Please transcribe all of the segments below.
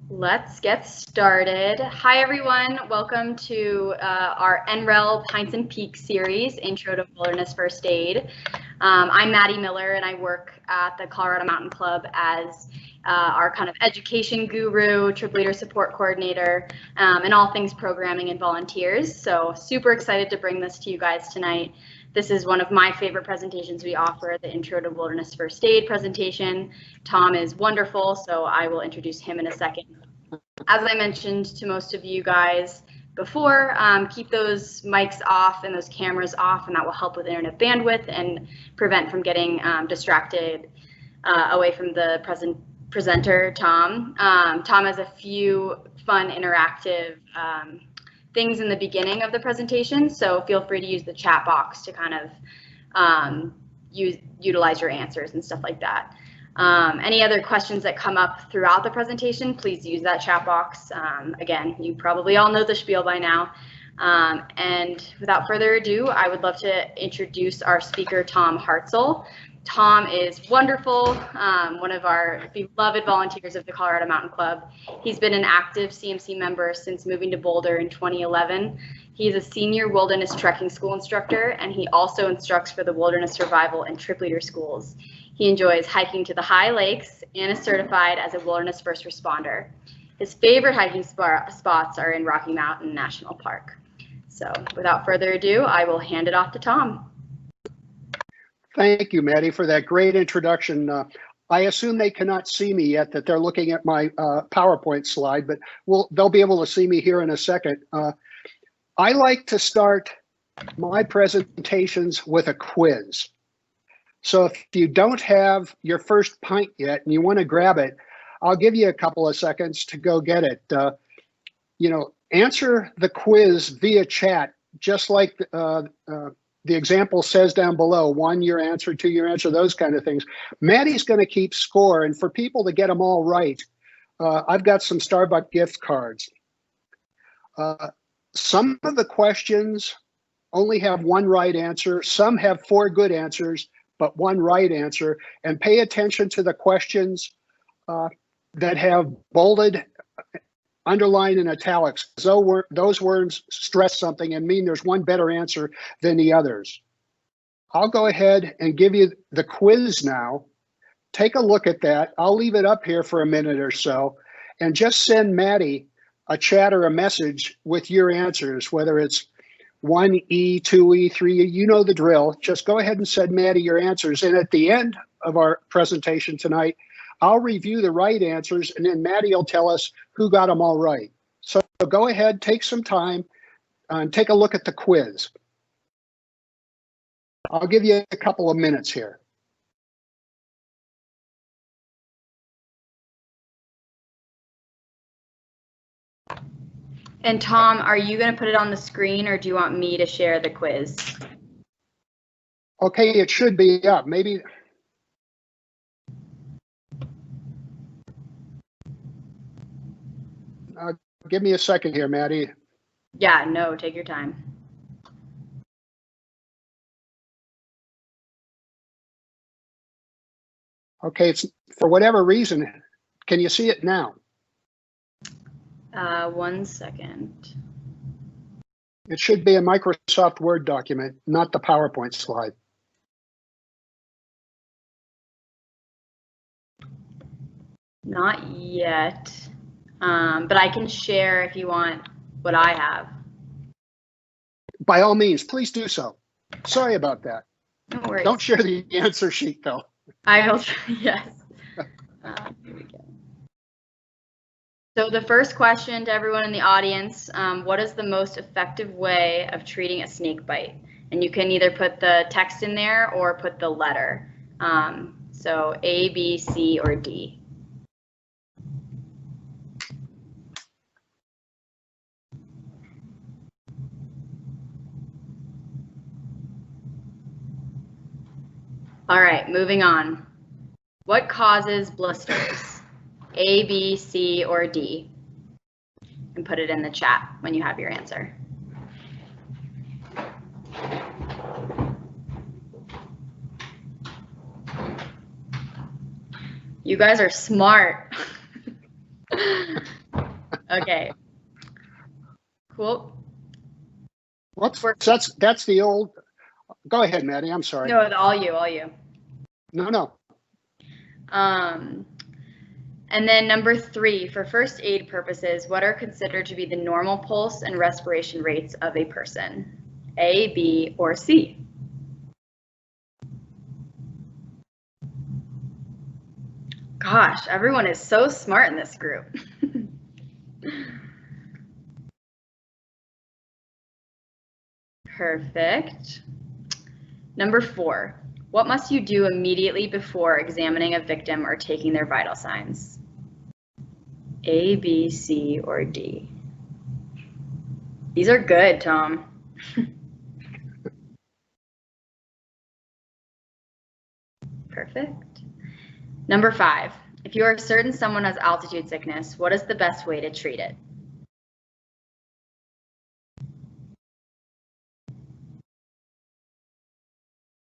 Let's get started. Hi, everyone. Welcome to our NREL Pints and Peaks series, Intro to Wilderness First Aid. I'm Maddie Miller, and I work at the Colorado Mountain Club as our kind of education guru, trip leader support coordinator, and all things programming and volunteers. So super excited to bring this to you guys tonight. This is one of my favorite presentations we offer, the Intro to Wilderness First Aid presentation. Tom is wonderful, so I will introduce him in a second. As I mentioned to most of you guys before, keep those mics off and those cameras off, and that will help with internet bandwidth and prevent from getting distracted away from the presenter, Tom. Tom has a few fun interactive things in the beginning of the presentation, so feel free to use the chat box to kind of utilize your answers and stuff like that. Any other questions that come up throughout the presentation, please use that chat box. Again, you probably all know the spiel by now. And without further ado, I would love to introduce our speaker, Tom Hartzell. Tom is wonderful, one of our beloved volunteers of the Colorado Mountain Club. He's been an active CMC member since moving to Boulder in 2011. He's a senior wilderness trekking school instructor, and he also instructs for the wilderness survival and trip leader schools. He enjoys hiking to the high lakes and is certified as a wilderness first responder. His favorite hiking spots are in Rocky Mountain National Park. So without further ado, I will hand it off to Tom. Thank you, Maddie, for that great introduction. I assume they cannot see me yet, that they're looking at my PowerPoint slide, but they'll be able to see me here in a second. I like to start my presentations with a quiz. So if you don't have your first pint yet and you want to grab it, I'll give you a couple of seconds to go get it. Answer the quiz via chat, just like the example says down below, 1 your answer, 2 your answer, those kind of things. Maddie's going to keep score, and for people to get them all right, I've got some Starbucks gift cards. Some of the questions only have 1 right answer. Some have 4 good answers, but 1 right answer. And pay attention to the questions that have bolded, underlined, and italics. Those words stress something and mean there's one better answer than the others. I'll go ahead and give you the quiz now. Take a look at that. I'll leave it up here for a minute or so, and just send Maddie a chat or a message with your answers, whether it's 1E, 2E, 3E, you know the drill. Just go ahead and send Maddie your answers. And at the end of our presentation tonight, I'll review the right answers, and then Maddie will tell us who got them all right. So go ahead, take some time, and take a look at the quiz. I'll give you a couple of minutes here. And Tom, are you going to put it on the screen, or do you want me to share the quiz? Okay, it should be up. Maybe. Give me a second here, Maddie. Yeah, no, take your time. Okay, it's for whatever reason. Can you see it now? 1 second. It should be a Microsoft Word document, not the PowerPoint slide. Not yet, but I can share if you want what I have. By all means, please do so. Sorry about that. No worries. Don't share the answer sheet, though. I will try, yes. Here we go. So the first question to everyone in the audience, what is the most effective way of treating a snake bite? And you can either put the text in there or put the letter. So A, B, C, or D. All right, moving on. What causes blisters? A, B, C, or D? And put it in the chat when you have your answer. You guys are smart. Okay. Cool. Whoops, that's the old, go ahead, Maddie, I'm sorry. No, all you. No. And then number 3, for first aid purposes, what are considered to be the normal pulse and respiration rates of a person? A, B, or C? Gosh, everyone is so smart in this group. Perfect. Number 4, what must you do immediately before examining a victim or taking their vital signs? A, B, C, or D? These are good, Tom. Perfect. Number 5, if you are certain someone has altitude sickness, what is the best way to treat it?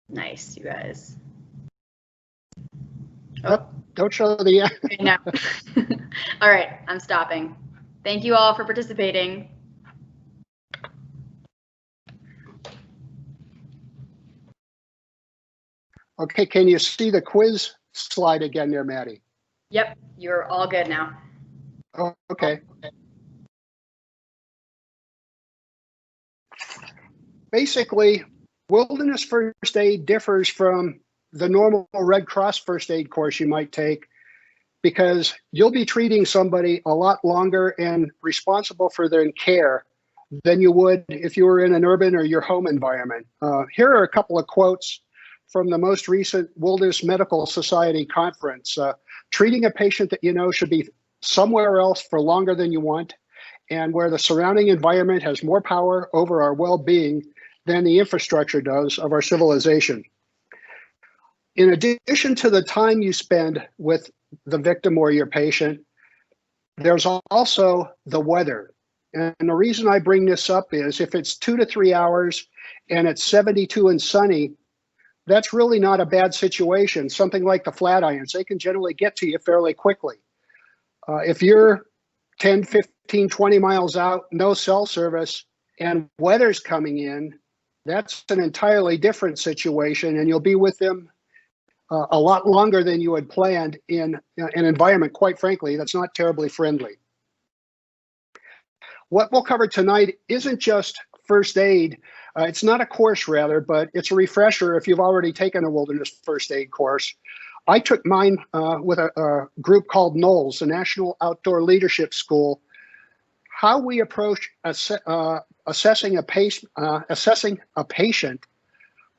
Nice, you guys. Oh, don't show the end. Okay, no. All right, I'm stopping. Thank you all for participating. Okay, can you see the quiz slide again there, Maddie? Yep, you're all good now. Oh, okay. Basically, wilderness first aid differs from the normal Red Cross first aid course you might take because you'll be treating somebody a lot longer and responsible for their care than you would if you were in an urban or your home environment. Here are a couple of quotes from the most recent Wilderness Medical Society conference. Treating a patient that you know should be somewhere else for longer than you want, and where the surrounding environment has more power over our well-being than the infrastructure does of our civilization. In addition to the time you spend with the victim or your patient, there's also the weather. And the reason I bring this up is if it's 2 to 3 hours and it's 72 and sunny, that's really not a bad situation. Something like the Flatirons, they can generally get to you fairly quickly. If you're 10, 15, 20 miles out, no cell service, and weather's coming in, that's an entirely different situation, and you'll be with them a lot longer than you had planned in an environment, quite frankly, that's not terribly friendly. What we'll cover tonight isn't just first aid. It's not a course, rather, but it's a refresher if you've already taken a wilderness first aid course. I took mine with a group called NOLS, the National Outdoor Leadership School. How we approach assessing a patient,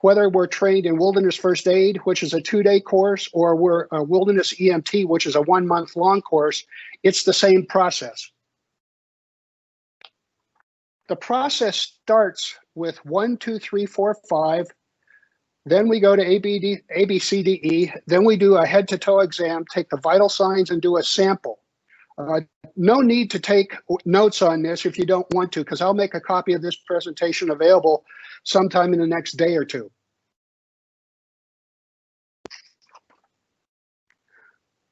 whether we're trained in wilderness first aid, which is a 2-day course, or we're a wilderness EMT, which is a 1-month-long course, it's the same process. The process starts with 1, 2, 3, 4, 5. Then we go to A, B, C, D, E. Then we do a head-to-toe exam, take the vital signs, and do a sample. No need to take notes on this if you don't want to, because I'll make a copy of this presentation available sometime in the next day or two.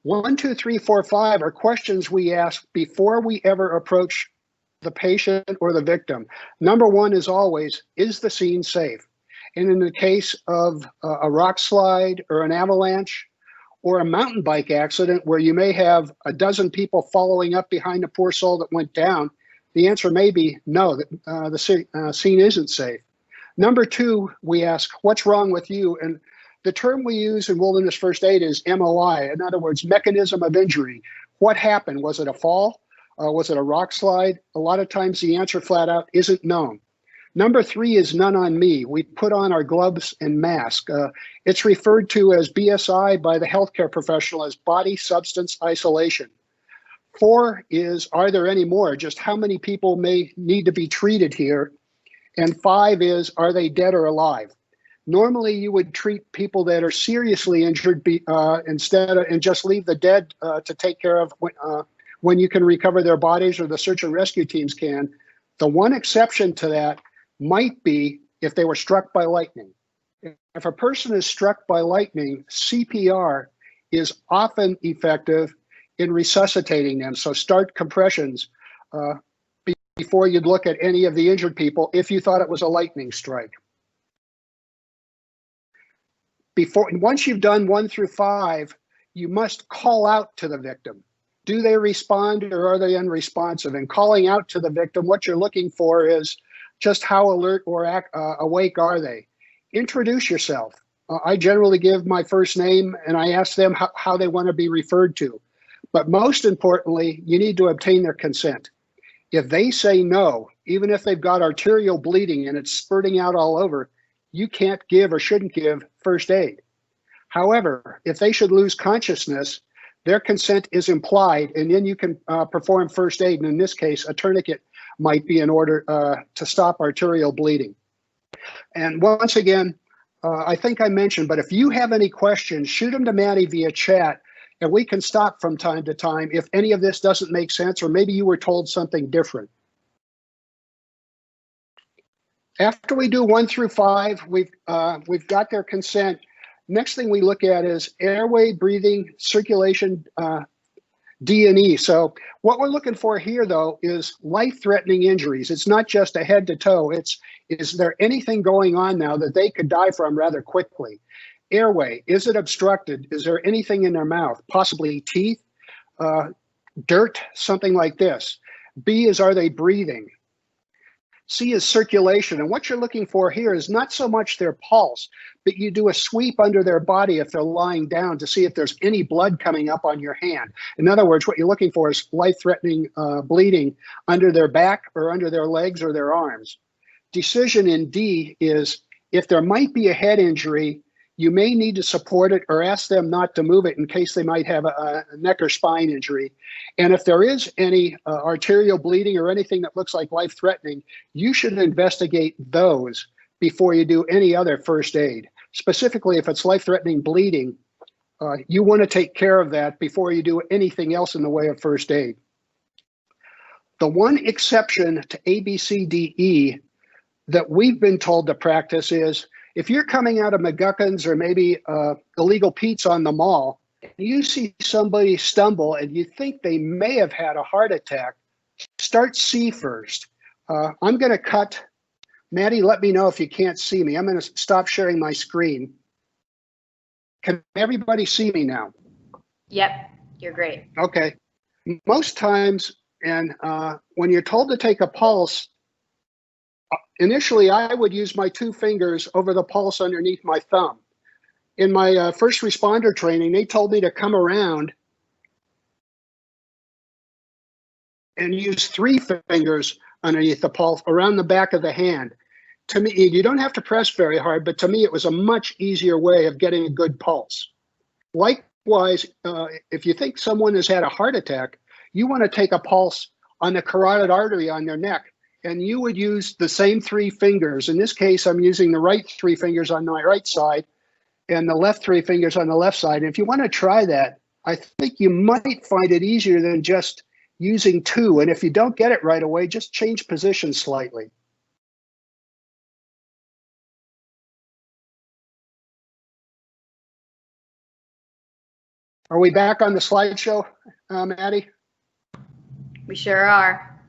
One, 2, 3, 4, 5 are questions we ask before we ever approach the patient or the victim. Number 1 is always, is the scene safe? And in the case of a rock slide or an avalanche or a mountain bike accident where you may have a dozen people following up behind the poor soul that went down, the answer may be no, the scene isn't safe. Number 2, we ask, what's wrong with you? And the term we use in wilderness first aid is MOI, in other words, mechanism of injury. What happened? Was it a fall? Was it a rock slide? A lot of times the answer flat out isn't known. Number 3 is none on me. We put on our gloves and mask. It's referred to as BSI by the healthcare professional as body substance isolation. 4 is, are there any more? Just how many people may need to be treated here? And 5 is, are they dead or alive? Normally you would treat people that are seriously injured instead of, and just leave the dead to take care of when you can recover their bodies or the search and rescue teams can. The one exception to that might be if they were struck by lightning. If a person is struck by lightning, CPR is often effective in resuscitating them. So start compressions, before you'd look at any of the injured people if you thought it was a lightning strike. Once you've done 1 through 5, you must call out to the victim. Do they respond or are they unresponsive? And calling out to the victim, what you're looking for is just how alert or awake are they. Introduce yourself. I generally give my first name and I ask them how they want to be referred to. But most importantly, you need to obtain their consent. If they say no, even if they've got arterial bleeding and it's spurting out all over, you can't give or shouldn't give first aid. However, if they should lose consciousness, their consent is implied, and then you can perform first aid. And in this case, a tourniquet might be in order to stop arterial bleeding. And once again, I think I mentioned, but if you have any questions, shoot them to Maddie via chat, and we can stop from time to time if any of this doesn't make sense, or maybe you were told something different. After we do 1 through 5, we've got their consent. Next thing we look at is airway, breathing, circulation, D&E. So what we're looking for here, though, is life-threatening injuries. It's not just a head to toe. Is there anything going on now that they could die from rather quickly? Airway, is it obstructed? Is there anything in their mouth? Possibly teeth, dirt, something like this. B is, are they breathing? C is circulation. And what you're looking for here is not so much their pulse, but you do a sweep under their body if they're lying down to see if there's any blood coming up on your hand. In other words, what you're looking for is life-threatening bleeding under their back or under their legs or their arms. Decision in D is if there might be a head injury, you may need to support it or ask them not to move it in case they might have a neck or spine injury. And if there is any arterial bleeding or anything that looks like life-threatening, you should investigate those before you do any other first aid. Specifically, if it's life-threatening bleeding, you want to take care of that before you do anything else in the way of first aid. The one exception to A, B, C, D, E that we've been told to practice is if you're coming out of McGuckin's or maybe Illegal Pete's on the mall, you see somebody stumble and you think they may have had a heart attack, start C first. I'm going to cut. Maddie, let me know if you can't see me. I'm going to stop sharing my screen. Can everybody see me now? Yep, you're great. Okay. Most times, and when you're told to take a pulse, initially I would use my 2 fingers over the pulse underneath my thumb. In my first responder training, they told me to come around and use 3 fingers underneath the pulse around the back of the hand. To me, you don't have to press very hard, but to me, it was a much easier way of getting a good pulse. Likewise, if you think someone has had a heart attack, you want to take a pulse on the carotid artery on their neck, and you would use the same 3 fingers. In this case, I'm using the right 3 fingers on my right side and the left 3 fingers on the left side. And if you want to try that, I think you might find it easier than just using 2. And if you don't get it right away, just change position slightly. Are we back on the slideshow, Maddie? We sure are.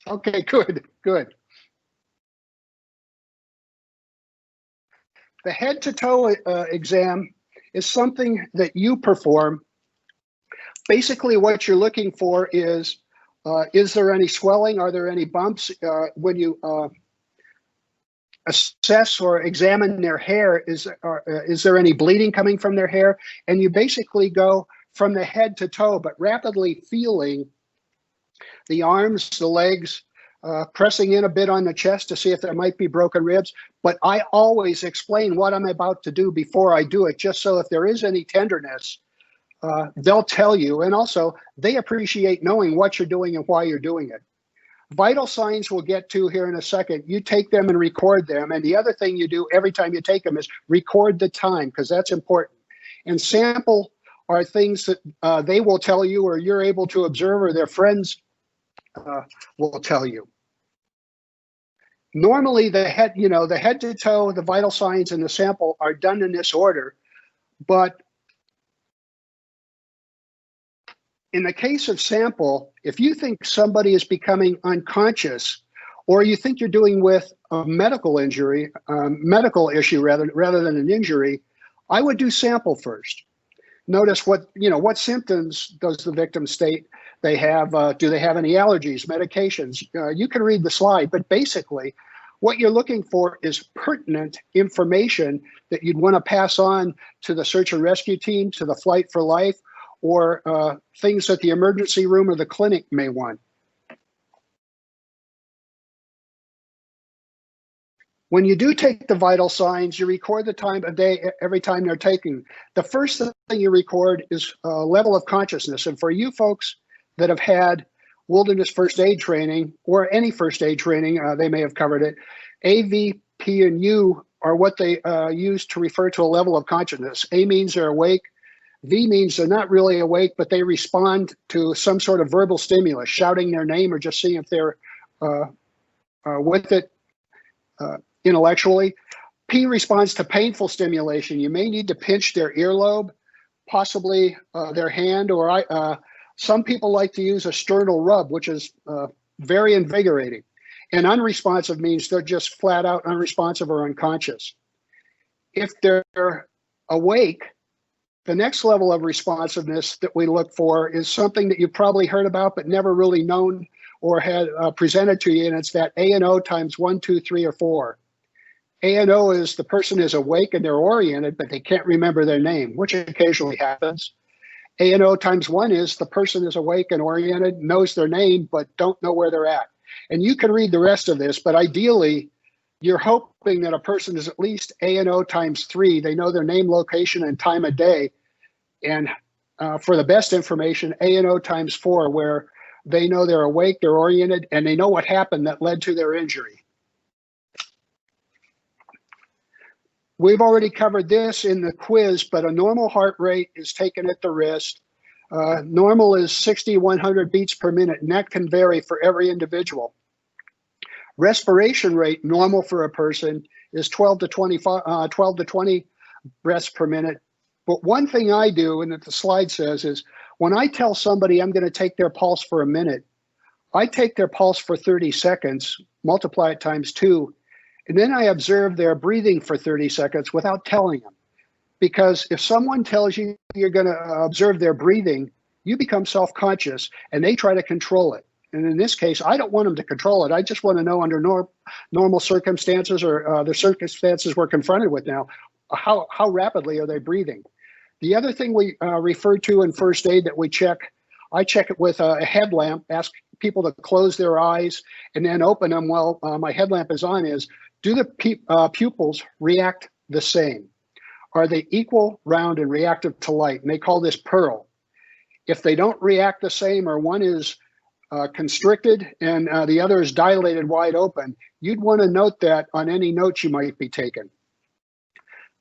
Okay, good, good. The head-to-toe exam is something that you perform. Basically, what you're looking for is there any swelling? Are there any bumps? When you assess or examine their hair, is there any bleeding coming from their hair? And you basically go from the head to toe, but rapidly feeling the arms, the legs, pressing in a bit on the chest to see if there might be broken ribs. But I always explain what I'm about to do before I do it, just so if there is any tenderness, they'll tell you. And also, they appreciate knowing what you're doing and why you're doing it. Vital signs we'll get to here in a second. You take them and record them. And the other thing you do every time you take them is record the time, because that's important. And sample are things that they will tell you, or you're able to observe, or their friends will tell you. Normally, the head to toe, the vital signs, and the sample are done in this order. But In the case of sample, if you think somebody is becoming unconscious, or you think you're dealing with a medical injury, medical issue rather than an injury, I would do sample first. Notice what symptoms does the victim state they have. Do they have any allergies, medications? You can read the slide, but basically what you're looking for is pertinent information that you'd want to pass on to the search and rescue team, to the Flight for Life, or things that the emergency room or the clinic may want. When you do take the vital signs, you record the time of day every time they're taken. The first thing you record is level of consciousness. And for you folks that have had wilderness first aid training or any first aid training, they may have covered it. A, V, P, and U are what they use to refer to a level of consciousness. A means they're awake. V means they're not really awake, but they respond to some sort of verbal stimulus, shouting their name or just seeing if they're with it intellectually. P responds to painful stimulation. You may need to pinch their earlobe, possibly their hand, or some people like to use a sternal rub, which is very invigorating. And unresponsive means they're just flat out unresponsive or unconscious. If they're awake, the next level of responsiveness that we look for is something that you've probably heard about but never really known or had presented to you, and it's that A and O times 1, 2, 3, or 4. A and O is the person is awake and they're oriented, but they can't remember their name, which occasionally happens. A and O times 1 is the person is awake and oriented, knows their name, but don't know where they're at. And you can read the rest of this, but ideally, you're hoping that a person is at least A and O times 3. They know their name, location, and time of day. And for the best information, A and O times 4, where they know they're awake, they're oriented, and they know what happened that led to their injury. We've already covered this in the quiz, but a normal heart rate is taken at the wrist. Normal is 60, 100 beats per minute, and that can vary for every individual. Respiration rate, normal for a person, is 12 to 20 breaths per minute. But one thing I do, and that the slide says, is when I tell somebody I'm going to take their pulse for a minute, I take their pulse for 30 seconds, multiply it times 2, and then I observe their breathing for 30 seconds without telling them. Because if someone tells you you're going to observe their breathing, you become self-conscious and they try to control it. And in this case, I don't want them to control it. I just want to know under normal circumstances or the circumstances we're confronted with now, how rapidly are they breathing? The other thing we refer to in first aid that we check, I check it with a headlamp, ask people to close their eyes and then open them while my headlamp is on, is do the pupils react the same? Are they equal, round, and reactive to light? And they call this Pearl. If they don't react the same, or one is constricted and the other is dilated wide open, you'd want to note that on any notes you might be taking.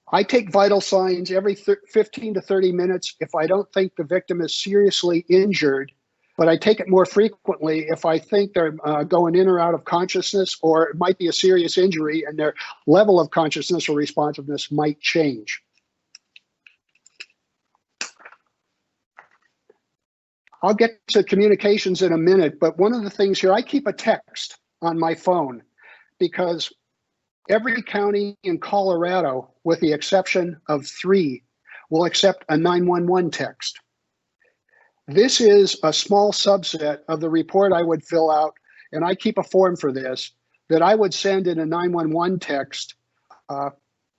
I take vital signs every 15 to 30 minutes if I don't think the victim is seriously injured, but I take it more frequently if I think they're going in or out of consciousness, or it might be a serious injury and their level of consciousness or responsiveness might change. I'll get to communications in a minute, but one of the things here, I keep a text on my phone because every county in Colorado, with the exception of 3, will accept a 911 text. This is a small subset of the report I would fill out, and I keep a form for this, that I would send in a 911 text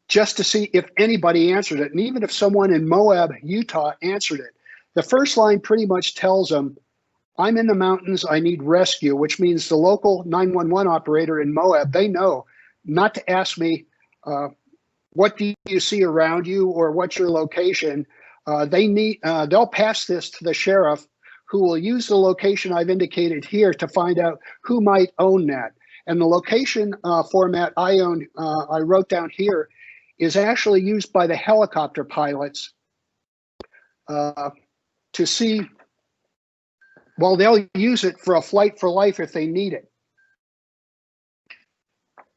just to see if anybody answered it. And even if someone in Moab, Utah answered it, the first line pretty much tells them, I'm in the mountains, I need rescue, which means the local 911 operator in Moab, they know not to ask me, what do you see around you or what's your location? They'll pass this to the sheriff, who will use the location I've indicated here to find out who might own that. And the location format I wrote down here is actually used by the helicopter pilots to see, well, they'll use it for a flight for life if they need it.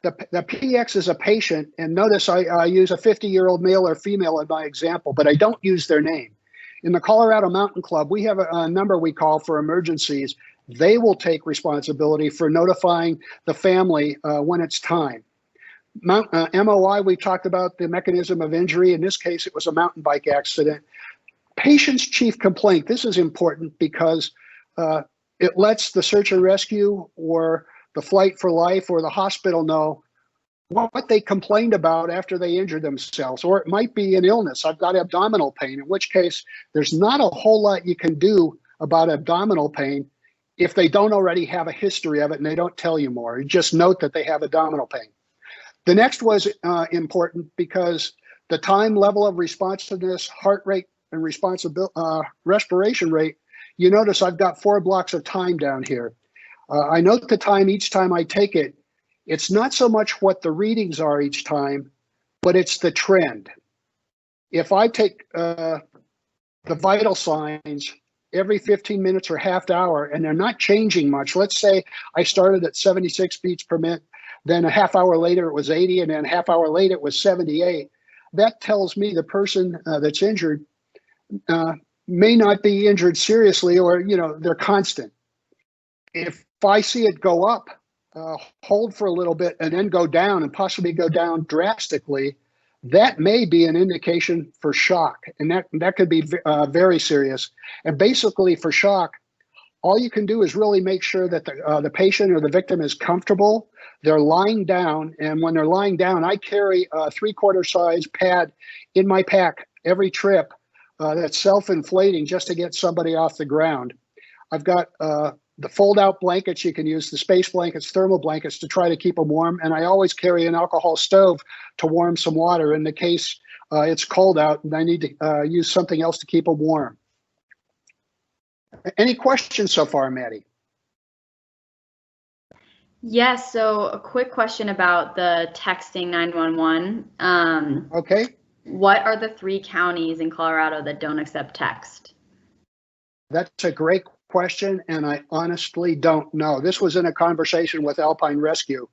The PX is a patient, and notice I use a 50-year-old male or female in my example, but I don't use their name. In the Colorado Mountain Club, we have a number we call for emergencies. They will take responsibility for notifying the family when it's time. MOI, we talked about the mechanism of injury. In this case, it was a mountain bike accident. Patient's chief complaint. This is important because it lets the search and rescue or the Flight for Life or the hospital know what they complained about after they injured themselves. Or it might be an illness. I've got abdominal pain, in which case there's not a whole lot you can do about abdominal pain if they don't already have a history of it and they don't tell you more. You just note that they have abdominal pain. The next was important because the time, level of responsiveness, heart rate, and respiration rate. You notice I've got 4 blocks of time down here. I note the time each time I take it. It's not so much what the readings are each time, but it's the trend. If I take the vital signs every 15 minutes or half hour and they're not changing much, let's say I started at 76 beats per minute, then a half hour later it was 80, and then a half hour later it was 78. That tells me the person that's injured may not be injured seriously, or they're constant. If I see it go up, hold for a little bit, and then go down, and possibly go down drastically, that may be an indication for shock, and that could be very serious. And basically, for shock, all you can do is really make sure that the patient or the victim is comfortable. They're lying down, and when they're lying down, I carry a 3/4 size pad in my pack every trip that's self-inflating just to get somebody off the ground. I've got the fold-out blankets you can use, the space blankets, thermal blankets to try to keep them warm, and I always carry an alcohol stove to warm some water in the case it's cold out and I need to use something else to keep them warm. Any questions so far, Maddie? Yes, so a quick question about the texting 911. Okay. What are the 3 counties in Colorado that don't accept text? That's a great question, and I honestly don't know. This was in a conversation with Alpine Rescue.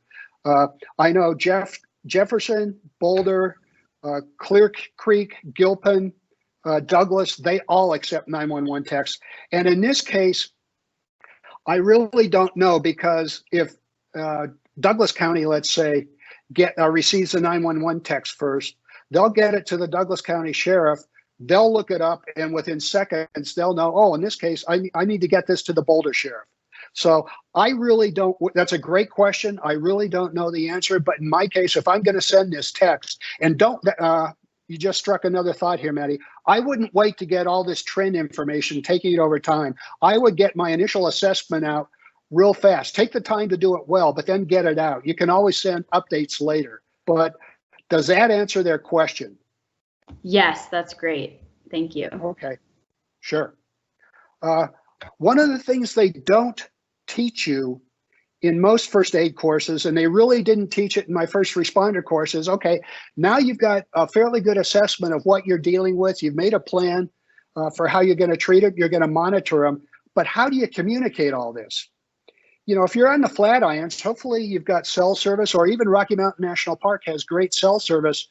I know Jefferson, Boulder, Clear Creek, Gilpin, Douglas, they all accept 911 text. And in this case, I really don't know, because if Douglas County, let's say, receives a 911 text first, they'll get it to the Douglas County Sheriff. They'll look it up, and within seconds, they'll know, oh, in this case, I need to get this to the Boulder Sheriff. So I really don't, that's a great question. I really don't know the answer, but in my case, if I'm going to send this text, and you just struck another thought here, Maddie, I wouldn't wait to get all this trend information, taking it over time. I would get my initial assessment out real fast. Take the time to do it well, but then get it out. You can always send updates later. But does that answer their question? Yes, that's great. Thank you. Okay, sure. One of the things they don't teach you in most first aid courses, and they really didn't teach it in my first responder course, is, okay, now you've got a fairly good assessment of what you're dealing with. You've made a plan for how you're going to treat it. You're going to monitor them. But how do you communicate all this? If you're on the Flatirons, hopefully you've got cell service, or even Rocky Mountain National Park has great cell service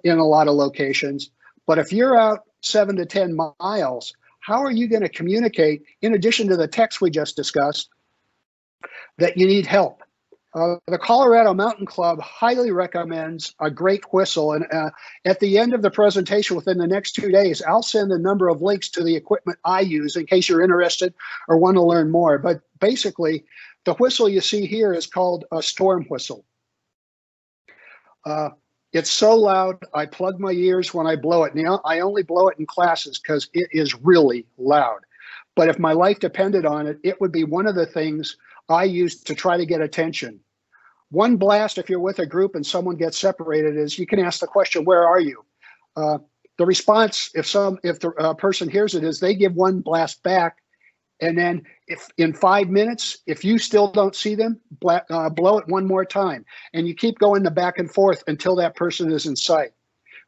in a lot of locations. But if you're out 7 to 10 miles, how are you going to communicate, in addition to the text we just discussed, that you need help? The Colorado Mountain Club highly recommends a great whistle. And at the end of the presentation, within the next 2 days, I'll send a number of links to the equipment I use in case you're interested or want to learn more. But basically, the whistle you see here is called a storm whistle. It's so loud, I plug my ears when I blow it. Now, I only blow it in classes because it is really loud. But if my life depended on it, it would be one of the things I use to try to get attention. One blast, if you're with a group and someone gets separated, is you can ask the question, where are you? The response, if the person hears it, is they give one blast back. And then if in 5 minutes, if you still don't see them, blow it one more time. And you keep going the back and forth until that person is in sight.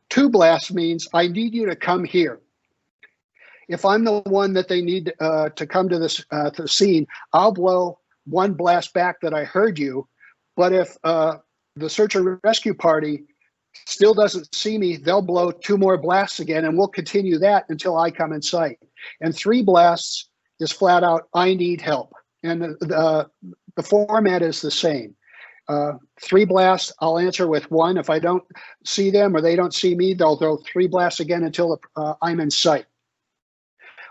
2 blasts means I need you to come here. If I'm the one that they need to come to this the scene, I'll blow 1 blast back that I heard you. But if the search and rescue party still doesn't see me, they'll blow 2 more blasts again, and we'll continue that until I come in sight. And 3 blasts is flat out, I need help. And the format is the same. 3 blasts, I'll answer with 1. If I don't see them or they don't see me, they'll throw 3 blasts again until I'm in sight.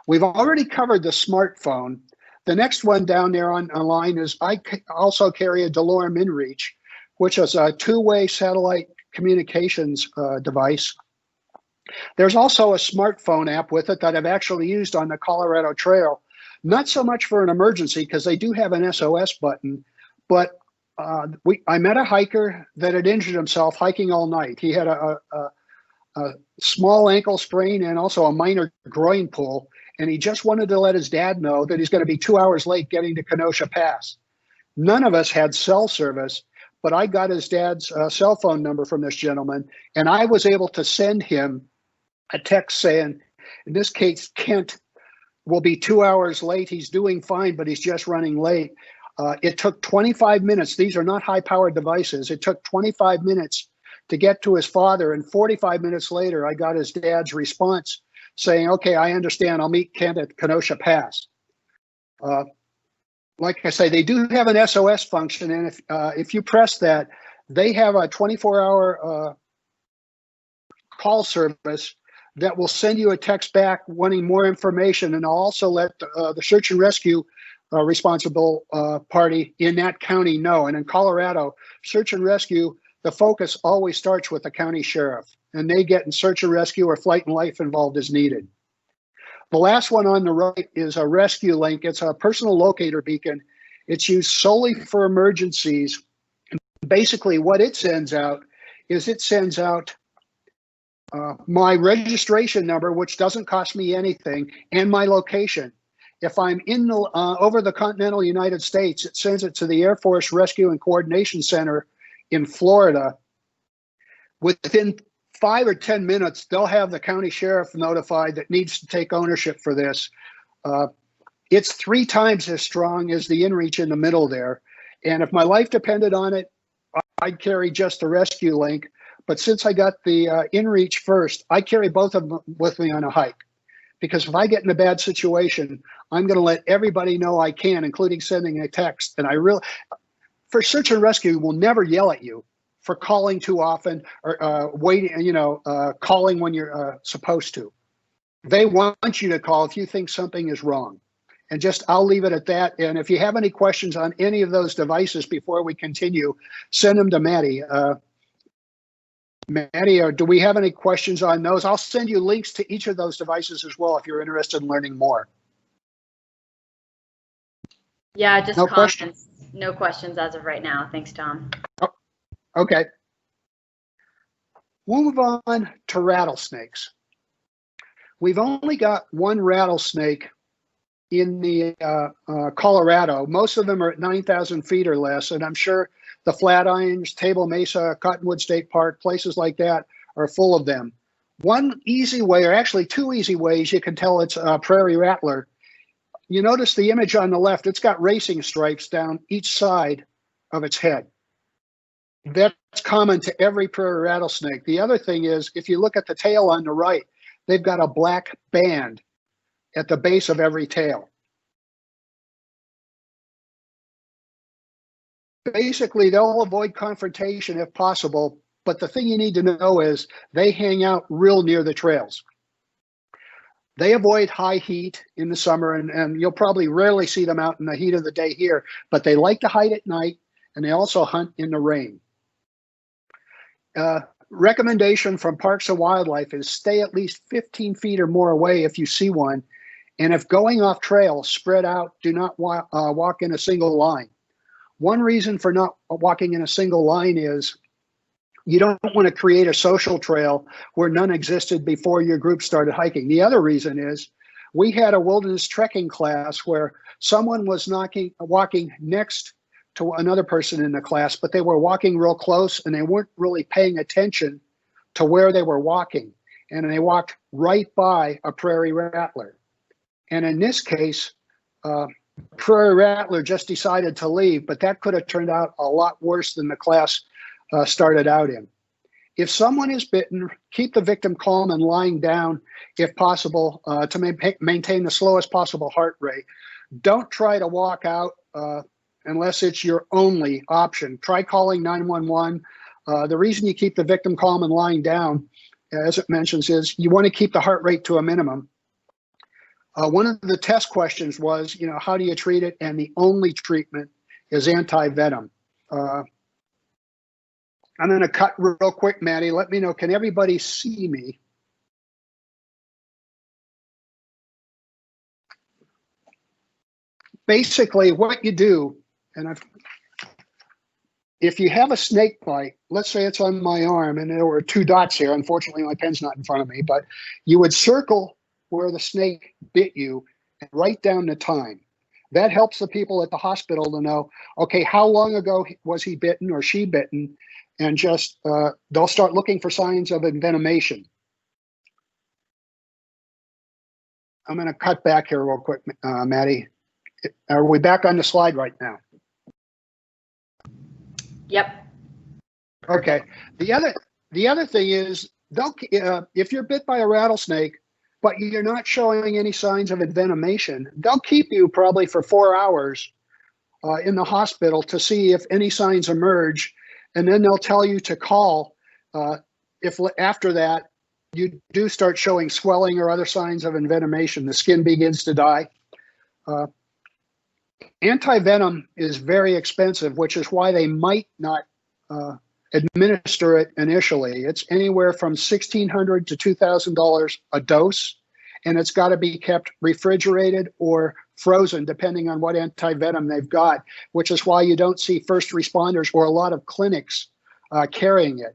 We've already covered the smartphone. The next one down there on line is I also carry a DeLorme InReach, which is a 2-way satellite communications device. There's also a smartphone app with it that I've actually used on the Colorado Trail. Not so much for an emergency, because they do have an SOS button, but I met a hiker that had injured himself hiking all night. He had a small ankle sprain and also a minor groin pull, and he just wanted to let his dad know that he's going to be 2 hours late getting to Kenosha Pass. None of us had cell service, but I got his dad's cell phone number from this gentleman, and I was able to send him a text saying, in this case, Kent will be 2 hours late. He's doing fine, but he's just running late. It took 25 minutes. These are not high-powered devices. It took 25 minutes to get to his father, and 45 minutes later, I got his dad's response saying, okay, I understand. I'll meet Kent at Kenosha Pass. Like I say, they do have an SOS function, and if you press that, they have a 24-hour call service that will send you a text back wanting more information, and I'll also let the search and rescue responsible party in that county know. And in Colorado, search and rescue, the focus always starts with the county sheriff, and they get in search and rescue or flight and life involved as needed. The last one on the right is a rescue link. It's a personal locator beacon. It's used solely for emergencies. Basically, what it sends out is it sends out my registration number, which doesn't cost me anything, and my location. If I'm in the over the continental United States, it sends it to the Air Force Rescue and Coordination Center in Florida. Within 5 or 10 minutes, they'll have the county sheriff notified that needs to take ownership for this. It's 3 times as strong as the InReach in the middle there. And if my life depended on it, I'd carry just the rescue link. But since I got the InReach first, I carry both of them with me on a hike. Because if I get in a bad situation, I'm going to let everybody know I can, including sending a text. And for search and rescue, we'll never yell at you for calling too often or waiting, calling when you're supposed to. They want you to call if you think something is wrong. And I'll leave it at that. And if you have any questions on any of those devices before we continue, send them to Maddie. Maddie, do we have any questions on those? I'll send you links to each of those devices as well if you're interested in learning more. Yeah, just no comments. Questions? No questions as of right now. Thanks, Tom. Oh, okay. We'll move on to rattlesnakes. We've only got 1 rattlesnake in the Colorado. Most of them are at 9,000 feet or less, and I'm sure the Flatirons, Table Mesa, Cottonwood State Park, places like that are full of them. One easy way, or actually 2 easy ways you can tell it's a prairie rattler. You notice the image on the left, it's got racing stripes down each side of its head. That's common to every prairie rattlesnake. The other thing is, if you look at the tail on the right, they've got a black band at the base of every tail. Basically, they'll avoid confrontation if possible, but the thing you need to know is they hang out real near the trails. They avoid high heat in the summer, and you'll probably rarely see them out in the heat of the day here, but they like to hide at night, and they also hunt in the rain. Recommendation from Parks and Wildlife is stay at least 15 feet or more away if you see one, and if going off trail, spread out, do not walk in a single line. One reason for not walking in a single line is you don't want to create a social trail where none existed before your group started hiking. The other reason is we had a wilderness trekking class where someone was walking next to another person in the class, but they were walking real close and they weren't really paying attention to where they were walking. And they walked right by a prairie rattler. And in this case, prairie rattler just decided to leave, but that could have turned out a lot worse than the class started out in. If someone is bitten, keep the victim calm and lying down if possible to maintain the slowest possible heart rate. Don't try to walk out unless it's your only option. Try calling 911. The reason you keep the victim calm and lying down, as it mentions, is you want to keep the heart rate to a minimum. One of the test questions was, how do you treat it? And the only treatment is anti-venom. I'm going to cut real quick, Maddie. Let me know, can everybody see me? Basically, what you do, if you have a snake bite, let's say it's on my arm, and there were 2 dots here. Unfortunately, my pen's not in front of me, but you would circle where the snake bit you and write down the time. That helps the people at the hospital to know, okay, how long ago was he bitten or she bitten? And just, they'll start looking for signs of envenomation. I'm going to cut back here real quick, Maddie. Are we back on the slide right now? Yep. Okay. The other thing is, if you're bit by a rattlesnake, but you're not showing any signs of envenomation, they'll keep you probably for 4 hours in the hospital to see if any signs emerge. And then they'll tell you to call if after that you do start showing swelling or other signs of envenomation, the skin begins to die. Anti-venom is very expensive, which is why they might not administer it initially. It's anywhere from $1,600 to $2,000 a dose, and it's got to be kept refrigerated or frozen depending on what anti-venom they've got, which is why you don't see first responders or a lot of clinics carrying it.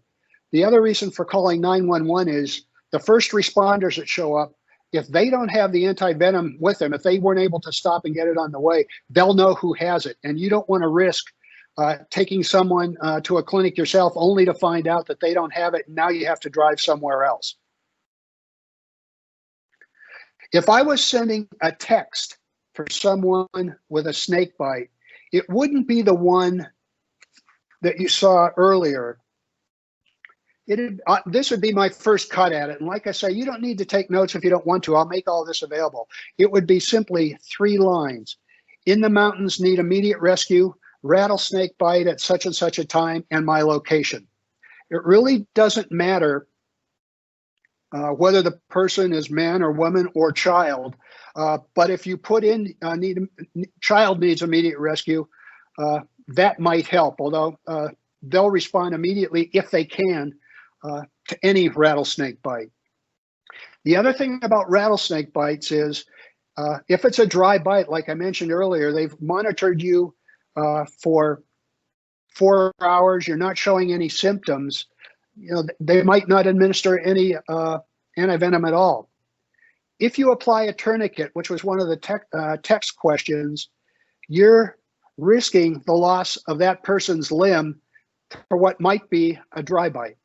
The other reason for calling 911 is the first responders that show up, if they don't have the anti-venom with them, if they weren't able to stop and get it on the way, they'll know who has it. And you don't want to risk taking someone to a clinic yourself only to find out that they don't have it, and now you have to drive somewhere else. If I was sending a text for someone with a snake bite, it wouldn't be the one that you saw earlier. This would be my first cut at it. And like I say, you don't need to take notes if you don't want to. I'll make all this available. It would be simply 3 lines. In the mountains, need immediate rescue, rattlesnake bite at such and such a time, and my location. It really doesn't matter whether the person is man or woman or child. But if you put in child needs immediate rescue, that might help, although they'll respond immediately if they can to any rattlesnake bite. The other thing about rattlesnake bites is if it's a dry bite, like I mentioned earlier, they've monitored you for 4 hours, you're not showing any symptoms, they might not administer any antivenom at all. If you apply a tourniquet, which was one of the text questions, you're risking the loss of that person's limb for what might be a dry bite,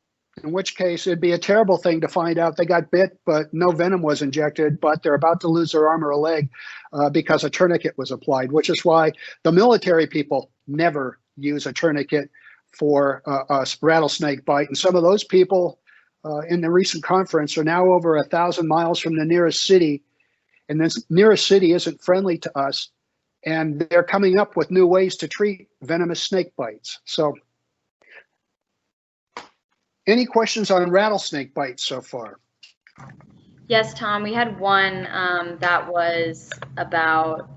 in which case it'd be a terrible thing to find out they got bit, but no venom was injected, but they're about to lose their arm or a leg because a tourniquet was applied, which is why the military people never use a tourniquet for a rattlesnake bite. And some of those people in the recent conference are now over 1,000 miles from the nearest city, and this nearest city isn't friendly to us, and they're coming up with new ways to treat venomous snake bites. So any questions on rattlesnake bites so far? Yes, Tom, we had one that was about,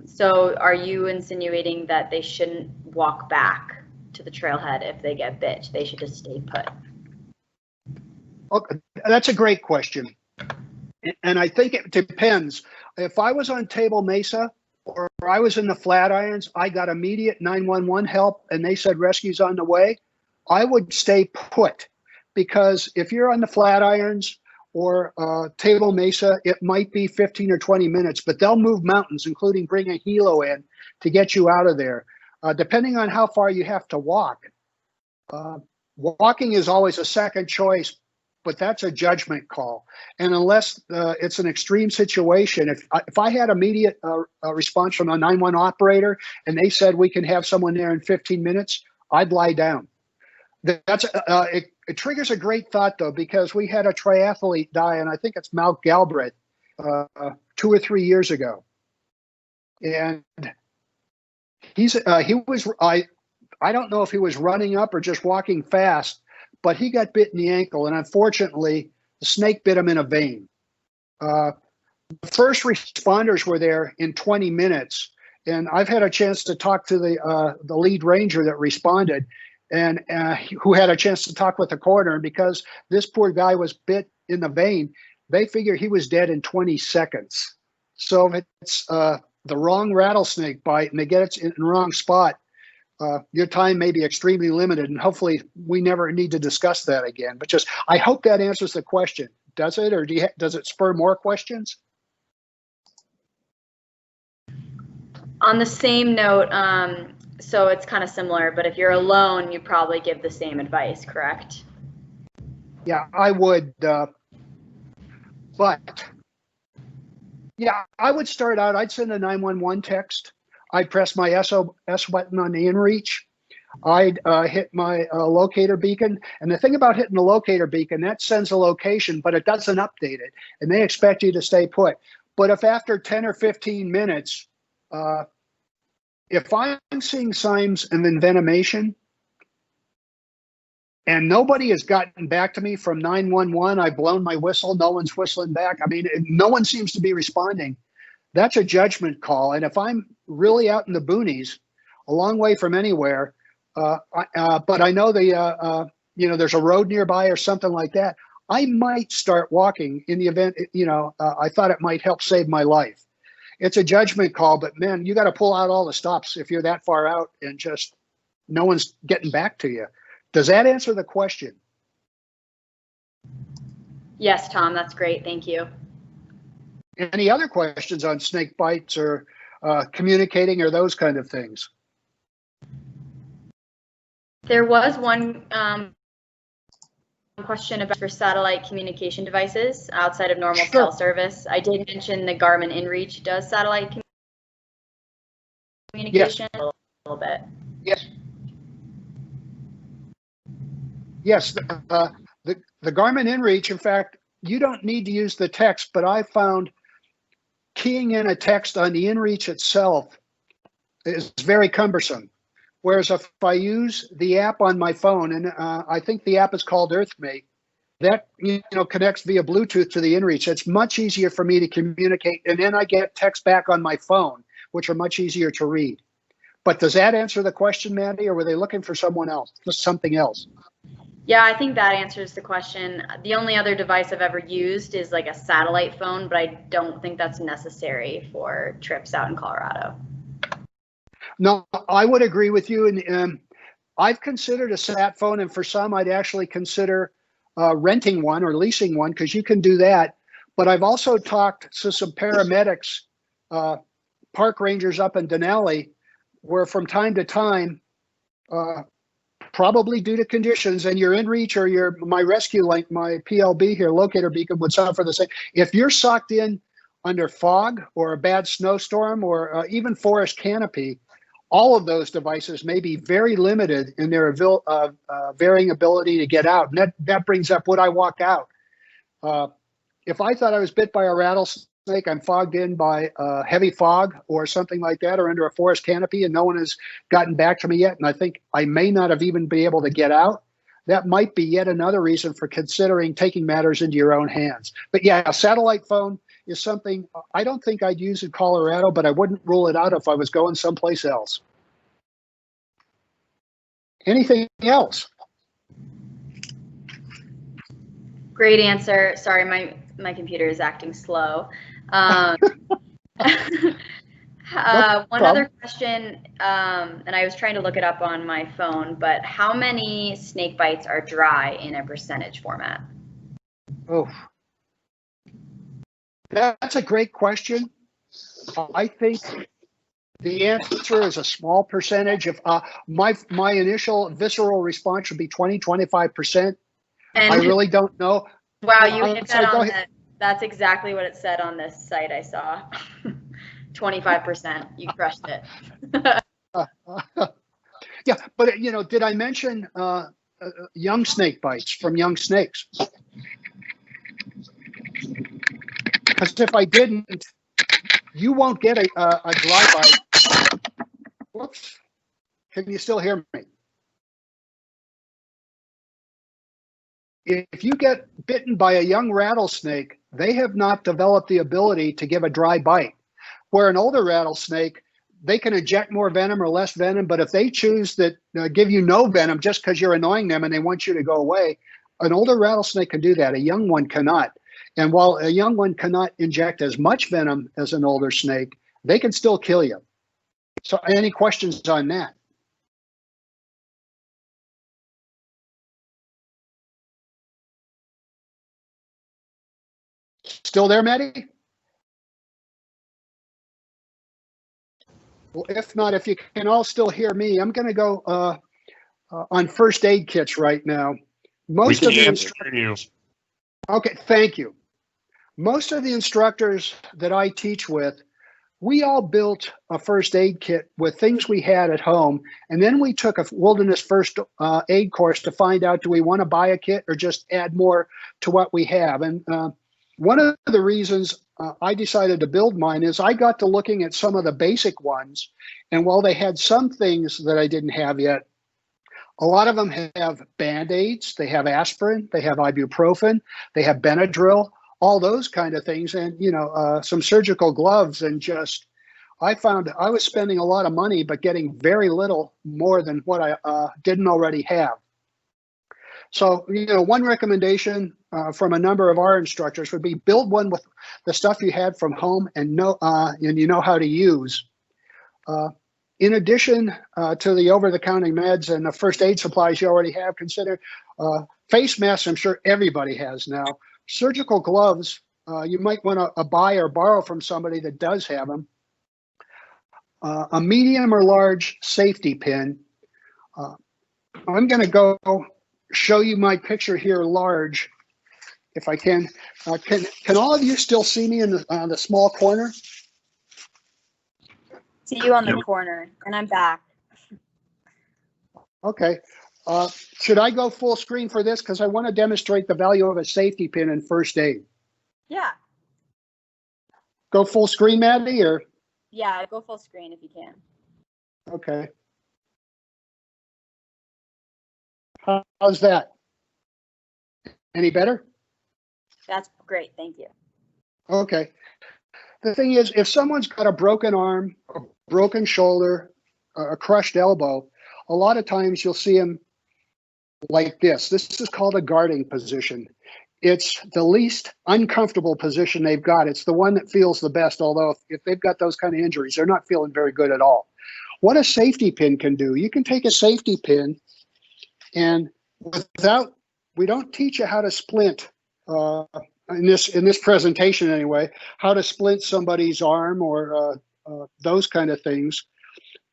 so are you insinuating that they shouldn't walk back to the trailhead if they get bit? They should just stay put? Okay, that's a great question. And I think it depends. If I was on Table Mesa or I was in the Flatirons, I got immediate 911 help and they said rescue's on the way, I would stay put, because if you're on the Flatirons or Table Mesa, it might be 15 or 20 minutes, but they'll move mountains, including bring a helo in to get you out of there. Depending on how far you have to walk, walking is always a second choice, but that's a judgment call. And unless it's an extreme situation, if I had immediate response from a 911 operator and they said we can have someone there in 15 minutes, I'd lie down. That's it triggers a great thought though, because we had a triathlete die, and I think it's Mount Galbraith, 2 or 3 years ago, and I don't know if he was running up or just walking fast, but he got bit in the ankle, and unfortunately, the snake bit him in a vein. The first responders were there in 20 minutes, and I've had a chance to talk to the lead ranger that responded, and who had a chance to talk with the coroner. And because this poor guy was bit in the vein, they figure he was dead in 20 seconds. So if it's the wrong rattlesnake bite and they get it in the wrong spot, your time may be extremely limited, and hopefully we never need to discuss that again. But just, I hope that answers the question. Does it, or does it spur more questions? On the same note, so it's kind of similar, but if you're alone, you probably give the same advice, correct? Yeah, I would, but yeah, I would start out, I'd send a 911 text. I'd press my SOS button on the inReach. I'd hit my locator beacon. And the thing about hitting the locator beacon, that sends a location, but it doesn't update it. And they expect you to stay put. But if after 10 or 15 minutes, if I'm seeing signs of envenomation and nobody has gotten back to me from 911, I've blown my whistle, no one's whistling back. I mean, no one seems to be responding. That's a judgment call. And if I'm really out in the boonies, a long way from anywhere, but I know there's a road nearby or something like that, I might start walking in the event, I thought it might help save my life. It's a judgment call, but man, you got to pull out all the stops if you're that far out and just no one's getting back to you. Does that answer the question? Yes, Tom, that's great. Thank you. Any other questions on snake bites or communicating or those kind of things? There was one question about for satellite communication devices outside of normal cell service. I did mention the Garmin inReach does satellite communication. Yes. A little bit. Yes. Yes, the Garmin inReach, in fact, you don't need to use the text, but I found keying in a text on the inReach itself is very cumbersome. Whereas if I use the app on my phone, and I think the app is called EarthMate, that connects via Bluetooth to the inReach. It's much easier for me to communicate, and then I get text back on my phone, which are much easier to read. But does that answer the question, Mandy, or were they looking for someone else, just something else? Yeah, I think that answers the question. The only other device I've ever used is like a satellite phone, but I don't think that's necessary for trips out in Colorado. No, I would agree with you. And I've considered a sat phone, and for some, I'd actually consider renting one or leasing one, because you can do that. But I've also talked to some paramedics, park rangers up in Denali, where from time to time, probably due to conditions, and your inReach or my rescue link, my PLB here, locator beacon, would suffer the same. If you're socked in under fog or a bad snowstorm or even forest canopy, all of those devices may be very limited in their varying ability to get out. And that brings up, would I walk out? If I thought I was bit by a rattlesnake, I'm fogged in by heavy fog or something like that, or under a forest canopy, and no one has gotten back to me yet, and I think I may not have even been able to get out, that might be yet another reason for considering taking matters into your own hands. But yeah, a satellite phone is something I don't think I'd use in Colorado, but I wouldn't rule it out if I was going someplace else. Anything else? Great answer. Sorry, my computer is acting slow. One other question, and I was trying to look it up on my phone, but how many snake bites are dry in a percentage format? Oh, that's a great question. I think the answer is a small percentage. If my initial visceral response would be 20–25%. And I really don't know. Wow, you hit that on the, that's exactly what it said on this site I saw. 25%. You crushed it. Yeah, but did I mention young snake bites from young snakes. Because if I didn't, you won't get a dry bite. Whoops. Can you still hear me? If you get bitten by a young rattlesnake, they have not developed the ability to give a dry bite. Where an older rattlesnake, they can inject more venom or less venom, but if they choose that give you no venom just because you're annoying them and they want you to go away, an older rattlesnake can do that. A young one cannot. And while a young one cannot inject as much venom as an older snake, they can still kill you. So any questions on that? Still there, Maddie? Well, if not, if you can all still hear me, I'm going to go on first aid kits right now. Most of the instructors. Okay, thank you. Most of the instructors that I teach with, we all built a first aid kit with things we had at home, and then we took a wilderness first aid course to find out, do we want to buy a kit or just add more to what we have? And one of the reasons I decided to build mine is I got to looking at some of the basic ones, and while they had some things that I didn't have yet, a lot of them have Band-Aids, they have aspirin, they have ibuprofen, they have Benadryl, all those kind of things, and some surgical gloves. And just, I found I was spending a lot of money but getting very little more than what I didn't already have. So one recommendation from a number of our instructors would be build one with the stuff you had from home and you know how to use. In addition to the over-the-counter meds and the first aid supplies you already have, consider face masks. I'm sure everybody has now. Surgical gloves, you might want to buy or borrow from somebody that does have them. A medium or large safety pin. I'm going to go show you my picture here large, if I can. Can all of you still see me in the small corner? See you on the corner, and I'm back. Okay. Should I go full screen for this? Because I want to demonstrate the value of a safety pin in first aid. Yeah. Go full screen, Maddie, or? Yeah, go full screen if you can. Okay. How's that? Any better? That's great, thank you. Okay. The thing is, if someone's got a broken arm, a broken shoulder, a crushed elbow, a lot of times you'll see them like this. This is called a guarding position. It's the least uncomfortable position they've got. It's the one that feels the best, although if they've got those kind of injuries, they're not feeling very good at all. What a safety pin can do, you can take a safety pin and we don't teach you how to splint in this presentation anyway, how to splint somebody's arm or those kind of things.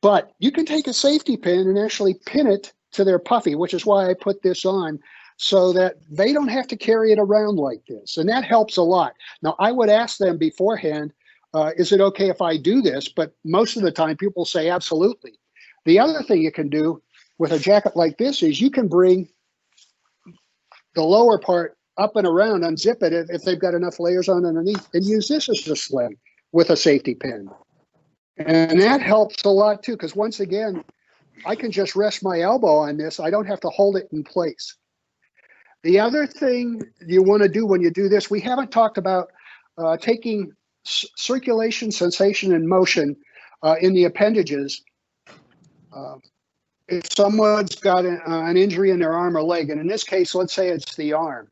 But you can take a safety pin and actually pin it to their puffy, which is why I put this on, so that they don't have to carry it around like this. And that helps a lot. Now, I would ask them beforehand, is it okay if I do this? But most of the time people say absolutely. The other thing you can do with a jacket like this is you can bring the lower part up and around, unzip it if they've got enough layers on underneath, and use this as a sling with a safety pin. And that helps a lot too, because once again, I can just rest my elbow on this. I don't have to hold it in place. The other thing you want to do when you do this, we haven't talked about taking circulation, sensation, and motion in the appendages. If someone's got an injury in their arm or leg, and in this case, let's say it's the arm.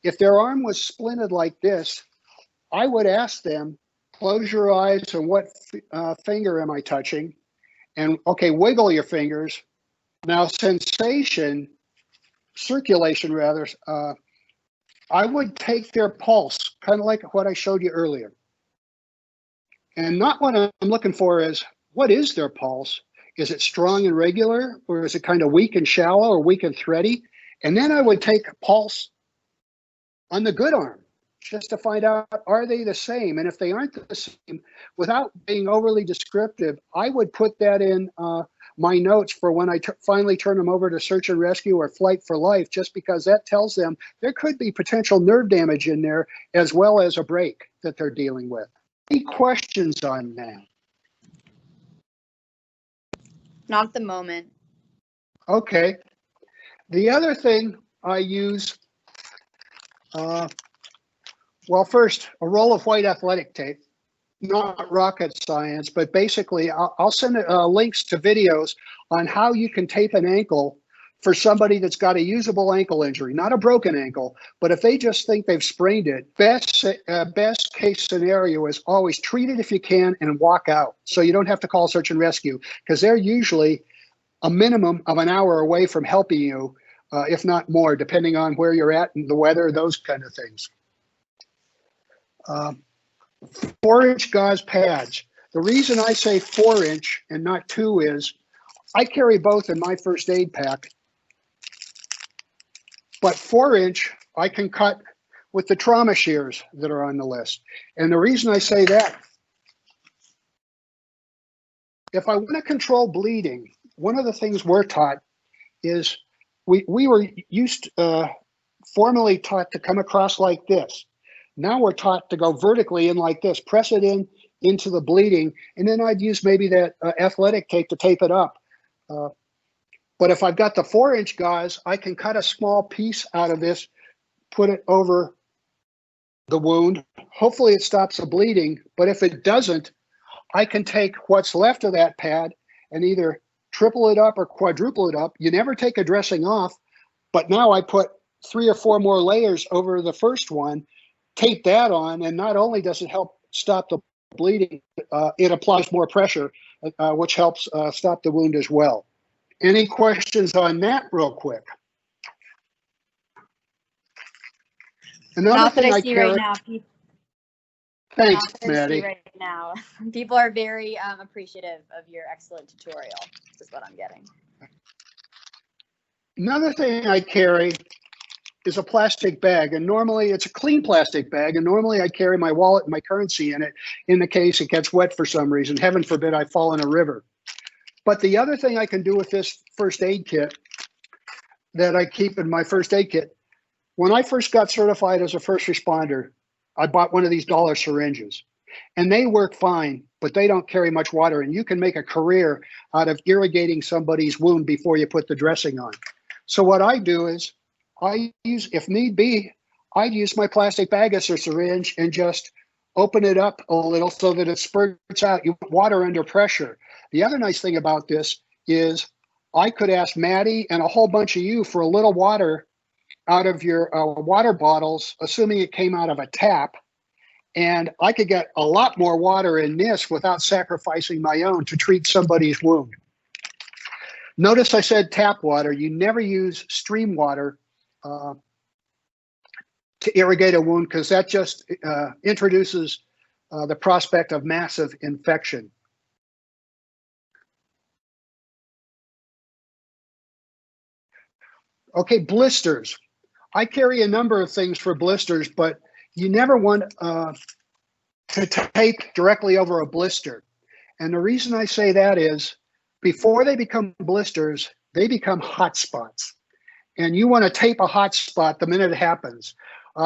If their arm was splinted like this, I would ask them, close your eyes and what finger am I touching? And okay, wiggle your fingers. Now sensation, circulation rather, I would take their pulse, kind of like what I showed you earlier. And not what I'm looking for is, what is their pulse? Is it strong and regular, or is it kind of weak and shallow or weak and thready? And then I would take pulse on the good arm, just to find out, are they the same? And if they aren't the same, without being overly descriptive, I would put that in my notes for when I finally turn them over to search and rescue or flight for life, just because that tells them there could be potential nerve damage in there as well as a break that they're dealing with. Any questions on that? Not at the moment. Okay. The other thing I use, well, first, a roll of white athletic tape. Not rocket science, but basically I'll send links to videos on how you can tape an ankle for somebody that's got a usable ankle injury, not a broken ankle, but if they just think they've sprained it, best case scenario is always treat it if you can and walk out. So you don't have to call search and rescue, because they're usually a minimum of an hour away from helping you, if not more, depending on where you're at and the weather, those kind of things. 4-inch gauze pads. The reason I say 4-inch and not 2 is I carry both in my first aid pack, but 4-inch I can cut with the trauma shears that are on the list. And the reason I say that, if I want to control bleeding, one of the things we're taught is we were formerly taught to come across like this. Now we're taught to go vertically in like this, press it into the bleeding, and then I'd use maybe that athletic tape to tape it up. But if I've got the 4-inch gauze, I can cut a small piece out of this, put it over the wound. Hopefully it stops the bleeding, but if it doesn't, I can take what's left of that pad and either triple it up or quadruple it up. You never take a dressing off, but now I put 3 or 4 more layers over the first one, tape that on, and not only does it help stop the bleeding, it applies more pressure, which helps stop the wound as well. Any questions on that real quick? Not that I see right now. Thanks, Not that I Maddie. see right now. People are very appreciative of your excellent tutorial. This is what I'm getting. Another thing I carry is a plastic bag, and normally it's a clean plastic bag, and normally I carry my wallet and my currency in it in the case it gets wet for some reason. Heaven forbid I fall in a river. But the other thing I can do with this first aid kit that I keep in my first aid kit, when I first got certified as a first responder, I bought one of these dollar syringes, and they work fine, but they don't carry much water, and you can make a career out of irrigating somebody's wound before you put the dressing on. So what I do is I use, if need be, I'd use my plastic bag as a syringe and just open it up a little so that it spurts out. You want water under pressure. The other nice thing about this is I could ask Maddie and a whole bunch of you for a little water out of your water bottles, assuming it came out of a tap, and I could get a lot more water in this without sacrificing my own to treat somebody's wound. Notice I said tap water. You never use stream water to irrigate a wound, because that just introduces the prospect of massive infection. Okay, blisters. I carry a number of things for blisters, but you never want to tape directly over a blister. And the reason I say that is before they become blisters, they become hot spots. And you want to tape a hot spot the minute it happens.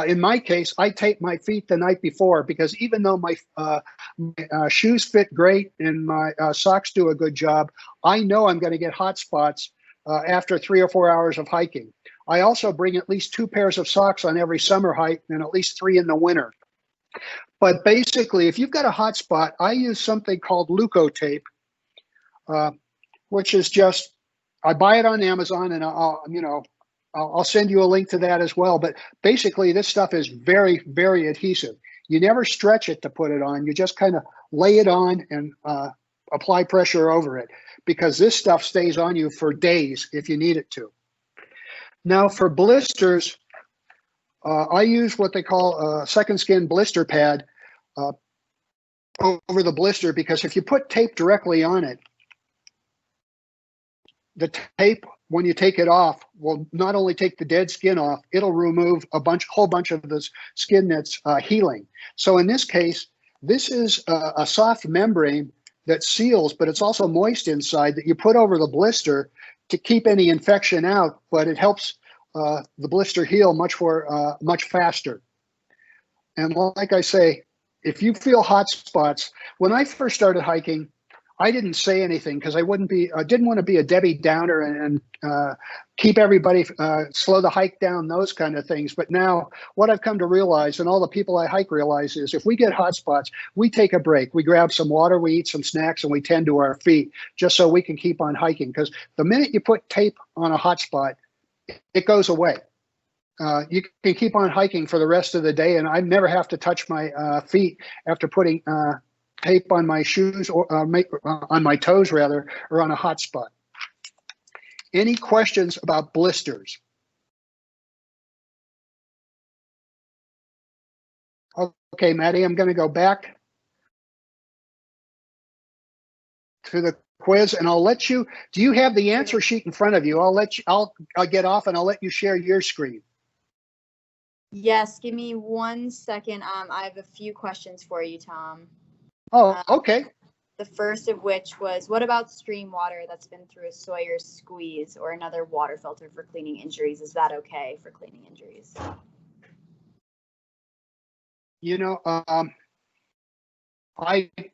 In my case, I tape my feet the night before, because even though my shoes fit great and my socks do a good job, I know I'm going to get hot spots after 3 or 4 hours of hiking. I also bring at least 2 pairs of socks on every summer hike and at least 3 in the winter. But basically, if you've got a hot spot, I use something called Leuco tape, which is just, I buy it on Amazon, and I'll send you a link to that as well. But basically, this stuff is very, very adhesive. You never stretch it to put it on. You just kind of lay it on and apply pressure over it, because this stuff stays on you for days if you need it to. Now for blisters, I use what they call a second skin blister pad over the blister, because if you put tape directly on it, the tape, when you take it off, will not only take the dead skin off, it'll remove a whole bunch of the skin that's healing. So in this case, this is a soft membrane that seals, but it's also moist inside that you put over the blister to keep any infection out, but it helps the blister heal much faster. And like I say, if you feel hot spots, when I first started hiking, I didn't say anything because I didn't want to be a Debbie Downer and keep everybody, slow the hike down, those kind of things. But now what I've come to realize, and all the people I hike realize, is if we get hot spots, we take a break. We grab some water, we eat some snacks, and we tend to our feet just so we can keep on hiking. Because the minute you put tape on a hot spot, it goes away. You can keep on hiking for the rest of the day, and I never have to touch my feet after putting tape on my shoes or on my toes rather, or on a hot spot. Any questions about blisters? Okay, Maddie, I'm going to go back to the quiz, and I'll let you. Do you have the answer sheet in front of you? I'll get off, and I'll let you share your screen. Yes, give me 1 second. I have a few questions for you, Tom. Oh, okay. The first of which was, what about stream water that's been through a Sawyer squeeze or another water filter for cleaning injuries? Is that okay for cleaning injuries? You know,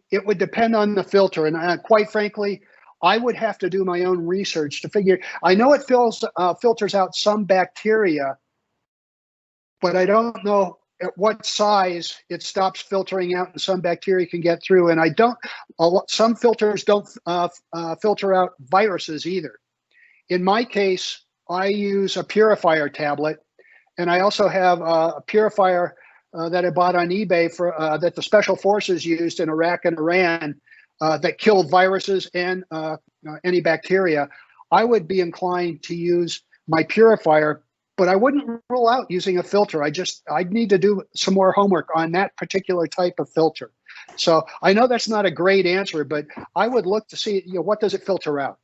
it would depend on the filter, and quite frankly, I would have to do my own research to figure. I know it filters out some bacteria, but I don't know at what size it stops filtering out and some bacteria can get through. And some filters don't filter out viruses either. In my case, I use a purifier tablet, and I also have a purifier that I bought on eBay that the Special Forces used in Iraq and Iran that killed viruses and any bacteria. I would be inclined to use my purifier, but I wouldn't rule out using a filter. I'd need to do some more homework on that particular type of filter. So I know that's not a great answer, but I would look to see, what does it filter out?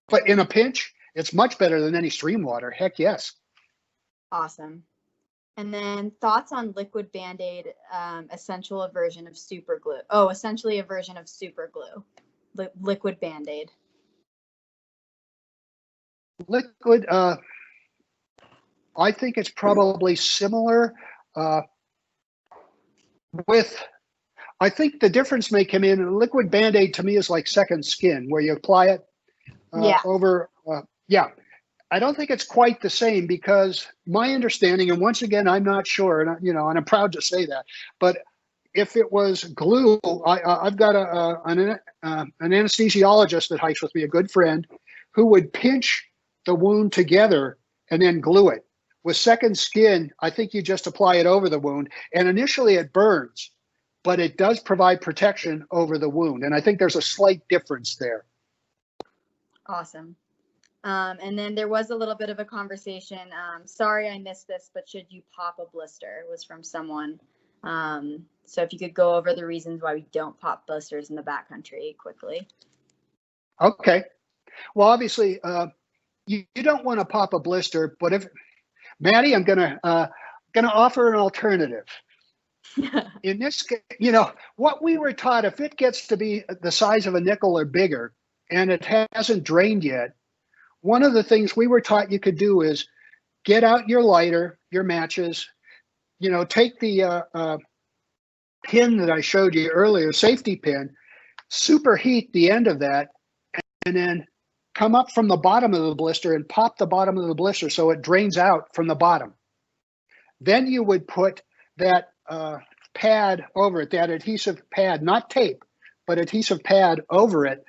But in a pinch, it's much better than any stream water. Heck yes. Awesome. And then thoughts on liquid Band-Aid, essentially a version of super glue. Liquid Band-Aid. Liquid, I think it's probably similar I think the difference may come in, liquid Band-Aid to me is like second skin, where you apply it over, I don't think it's quite the same, because my understanding, and once again, I'm not sure, and I'm proud to say that, but if it was glue, I've got an anesthesiologist that hikes with me, a good friend, who would pinch the wound together and then glue it. With second skin, I think you just apply it over the wound, and initially it burns, but it does provide protection over the wound, and I think there's a slight difference there. Awesome. And then there was a little bit of a conversation. Sorry I missed this, but should you pop a blister? It was from someone. So if you could go over the reasons why we don't pop blisters in the backcountry quickly. Okay. Well, obviously, you don't want to pop a blister, but if Maddie, I'm gonna offer an alternative. In this case, what we were taught, if it gets to be the size of a nickel or bigger and it hasn't drained yet, one of the things we were taught you could do is get out your lighter, your matches, take the pin that I showed you earlier, safety pin, superheat the end of that, and then come up from the bottom of the blister and pop the bottom of the blister so it drains out from the bottom. Then you would put that pad over it, that adhesive pad, not tape, but adhesive pad over it.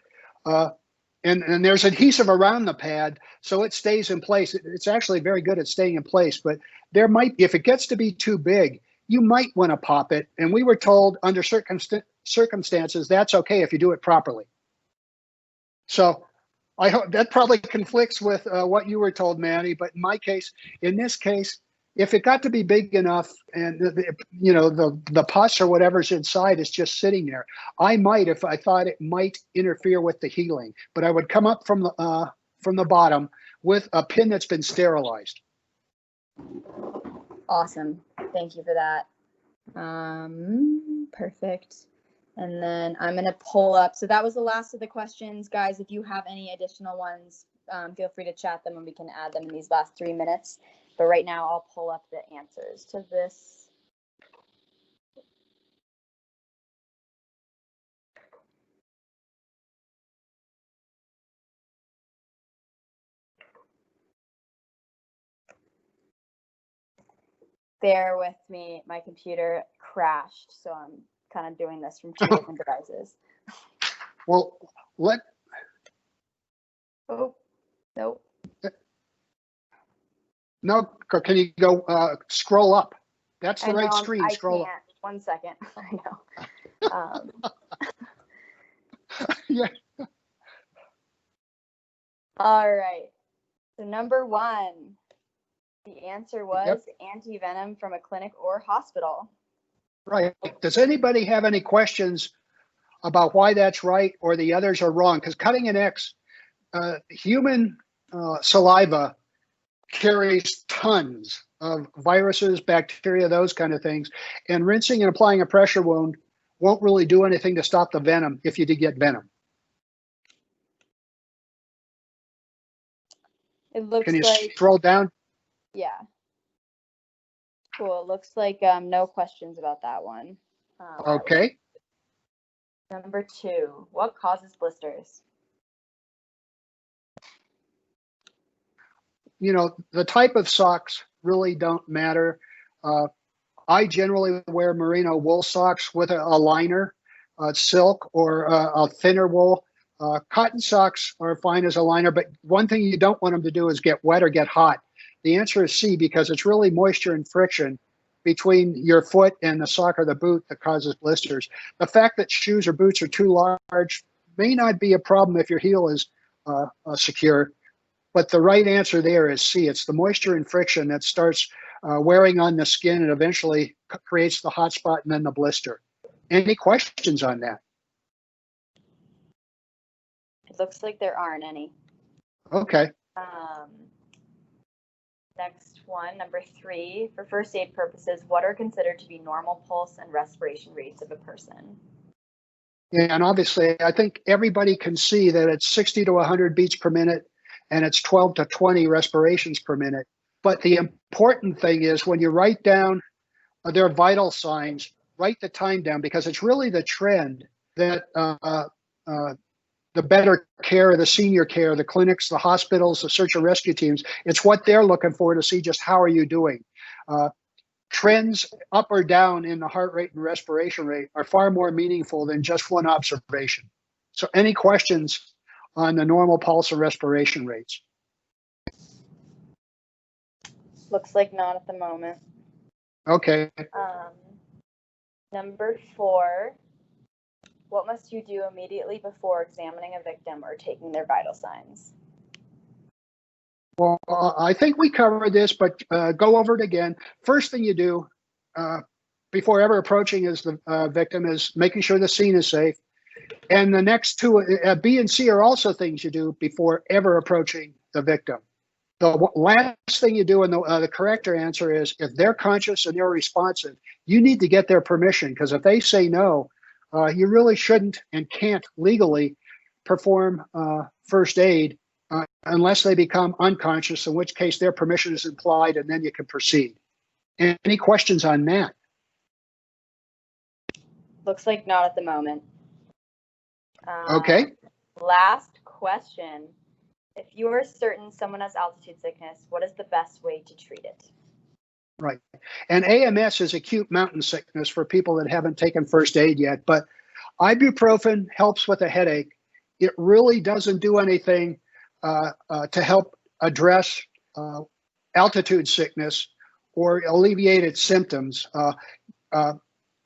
And there's adhesive around the pad, so it stays in place. It's actually very good at staying in place, but there might be, if it gets to be too big, you might want to pop it. And we were told under circumstances, that's okay if you do it properly. So I hope that probably conflicts with what you were told, Manny, but in this case, if it got to be big enough and the pus or whatever's inside is just sitting there, I might, if I thought it might interfere with the healing, but I would come up from the bottom with a pin that's been sterilized. Awesome. Thank you for that. Perfect. And then I'm going to pull up. So that was the last of the questions. Guys, if you have any additional ones, feel free to chat them and we can add them in these last 3 minutes. But right now I'll pull up the answers to this. Bear with me, my computer crashed, so I'm kind of doing this from 2 different devices. Well, Oh, nope. No, can you go scroll up? That's the right know, screen. Scroll can't. 1 second. I know. Yeah. All right. So number 1, the answer was anti-venom from a clinic or hospital. Right. Does anybody have any questions about why that's right or the others are wrong? Because cutting an X, human saliva carries tons of viruses, bacteria, those kind of things. And rinsing and applying a pressure wound won't really do anything to stop the venom if you did get venom. It looks Can you like, scroll down? yeah. Cool. It looks like no questions about that one. Okay. Number 2, what causes blisters? You know, the type of socks really don't matter. I generally wear merino wool socks with a liner, silk or a thinner wool. Cotton socks are fine as a liner, but one thing you don't want them to do is get wet or get hot. The answer is C, because it's really moisture and friction between your foot and the sock or the boot that causes blisters. The fact that shoes or boots are too large may not be a problem if your heel is secure, but the right answer there is C. It's the moisture and friction that starts wearing on the skin and eventually creates the hot spot and then the blister. Any questions on that? It looks like there aren't any. Okay. Next one, number 3, for first aid purposes, what are considered to be normal pulse and respiration rates of a person? And obviously, I think everybody can see that it's 60 to 100 beats per minute and it's 12 to 20 respirations per minute. But the important thing is when you write down their vital signs, write the time down, because it's really the trend that the better care, the senior care, the clinics, the hospitals, the search and rescue teams, it's what they're looking for to see just how are you doing. Trends up or down in the heart rate and respiration rate are far more meaningful than just one observation. So any questions on the normal pulse or respiration rates? Looks like not at the moment. Okay. Number 4, what must you do immediately before examining a victim or taking their vital signs? Well, I think we covered this, but go over it again. First thing you do before ever approaching is the victim is making sure the scene is safe. And the next 2, B and C, are also things you do before ever approaching the victim. The last thing you do, and the correct answer is, if they're conscious and they're responsive, you need to get their permission, because if they say no, you really shouldn't and can't legally perform first aid unless they become unconscious, in which case their permission is implied, and then you can proceed. Any questions on that? Looks like not at the moment. Okay. Last question. If you are certain someone has altitude sickness, what is the best way to treat it? Right. And AMS is acute mountain sickness for people that haven't taken first aid yet, but ibuprofen helps with a headache. It really doesn't do anything to help address altitude sickness or alleviate its symptoms.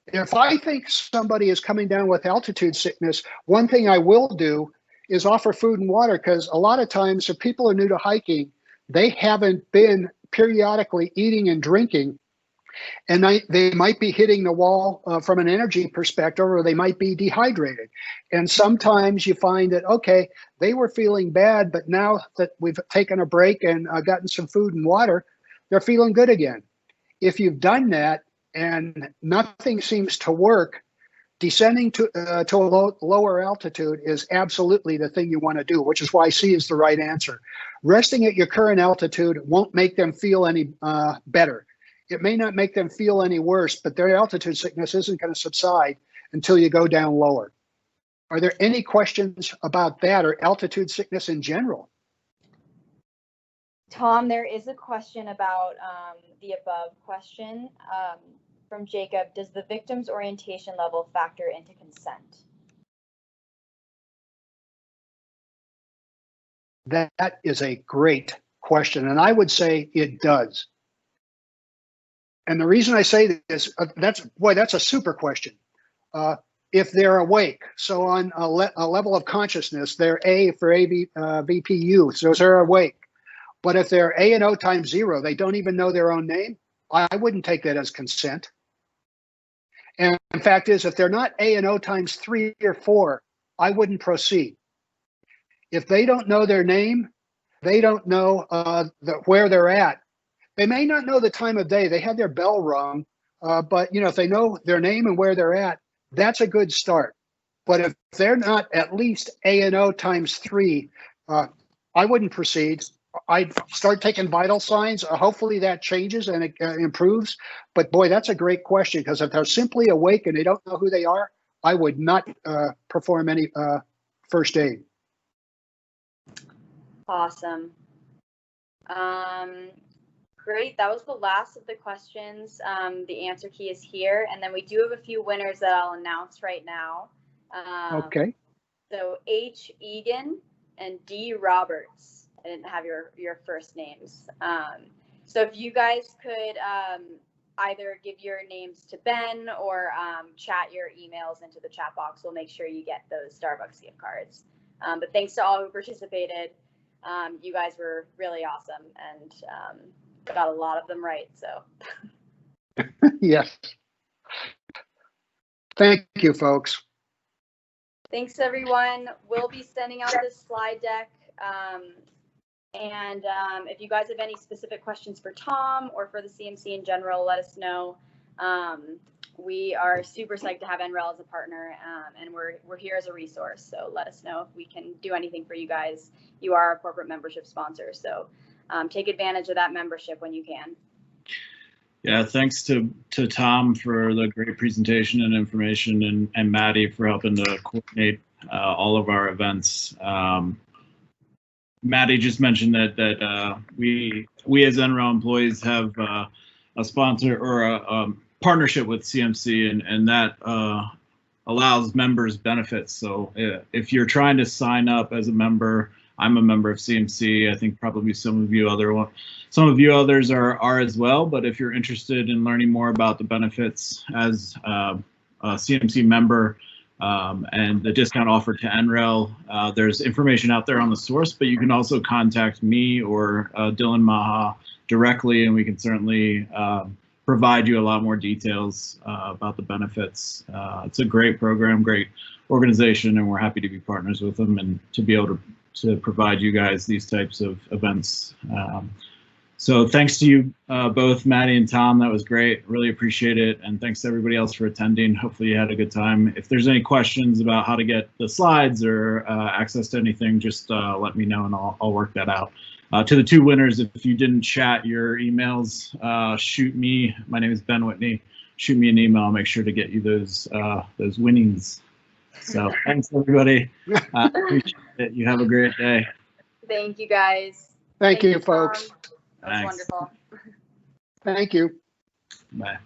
If I think somebody is coming down with altitude sickness, one thing I will do is offer food and water, because a lot of times if people are new to hiking, they haven't been periodically eating and drinking, and they might be hitting the wall from an energy perspective, or they might be dehydrated. And sometimes you find that, okay, they were feeling bad, but now that we've taken a break and gotten some food and water, they're feeling good again. If you've done that and nothing seems to work, descending to a lower altitude is absolutely the thing you want to do, which is why C is the right answer. Resting at your current altitude won't make them feel any better. It may not make them feel any worse, but their altitude sickness isn't going to subside until you go down lower. Are there any questions about that or altitude sickness in general? Tom, there is a question about the above question from Jacob. Does the victim's orientation level factor into consent? That is a great question, and I would say it does. And the reason I say this, that's a super question. If they're awake, so on a level of consciousness, they're A for VPU, so they're awake. But if they're A and O times 0, they don't even know their own name, I wouldn't take that as consent. And the fact is, if they're not A and O times 3 or 4, I wouldn't proceed. If they don't know their name, they don't know where they're at. They may not know the time of day. They had their bell rung, but if they know their name and where they're at, that's a good start. But if they're not at least A and O times 3, I wouldn't proceed. I'd start taking vital signs. Hopefully that changes and it improves. But boy, that's a great question, because if they're simply awake and they don't know who they are, I would not perform any first aid. Awesome. Great. That was the last of the questions. The answer key is here. And then we do have a few winners that I'll announce right now. Okay. So H. Egan and D. Roberts. I didn't have your first names. So if you guys could either give your names to Ben or chat your emails into the chat box, we'll make sure you get those Starbucks gift cards. But thanks to all who participated. You guys were really awesome and got a lot of them right. So Yes. Thank you, folks. Thanks, everyone. We'll be sending out this slide deck. And if you guys have any specific questions for Tom or for the CMC in general, let us know. We are super psyched to have NREL as a partner, and we're here as a resource. So let us know if we can do anything for you guys. You are our corporate membership sponsor, so take advantage of that membership when you can. Yeah, thanks to Tom for the great presentation and information, and Maddie for helping to coordinate all of our events. Maddie just mentioned that we as NREL employees have a sponsor or a partnership with CMC, and that allows members benefits. So if you're trying to sign up as a member, I'm a member of CMC. I think probably some of you others are as well. But if you're interested in learning more about the benefits as a CMC member and the discount offered to NREL, there's information out there on the source, but you can also contact me or Dylan Maha directly, and we can certainly provide you a lot more details about the benefits. It's a great program, great organization, and we're happy to be partners with them and to be able to provide you guys these types of events. So thanks to you both, Maddie and Tom. That was great. Really appreciate it. And thanks to everybody else for attending. Hopefully you had a good time. If there's any questions about how to get the slides or access to anything, just let me know and I'll work that out. To the two winners, if you didn't chat your emails, shoot me. My name is Ben Whitney. Shoot me an email. I'll make sure to get you those winnings. So thanks, everybody. Appreciate it. You have a great day. Thank you, guys. Thank you, folks. That was wonderful. Thank you. Bye.